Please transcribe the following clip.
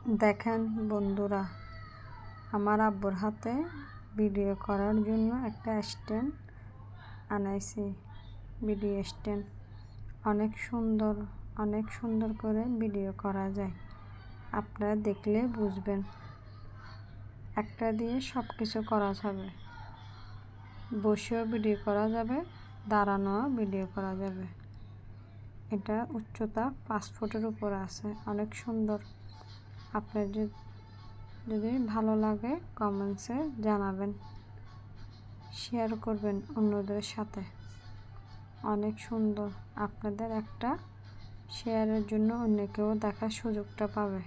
দেখেন বন্ধুরা, আমার আব্বুর হাতে ভিডিও করার জন্য একটা স্ট্যান্ড আনাইছি। ভিডিও স্ট্যান্ড অনেক সুন্দর করে ভিডিও করা যায়। আপনারা দেখলে বুঝবেন। একটা দিয়ে সব কিছু করা যাবে। বসেও ভিডিও করা যাবে, দাঁড়ানোও ভিডিও করা যাবে। এটা উচ্চতা 5 ফুটের উপর আছে, অনেক সুন্দর। আপনার যদি ভালো লাগে কমেন্টসে জানাবেন, শেয়ার করবেন অন্যদের সাথে। অনেক সুন্দর। আপনাদের একটা শেয়ারের জন্য অন্য কেউ দেখার সুযোগটা পাবে।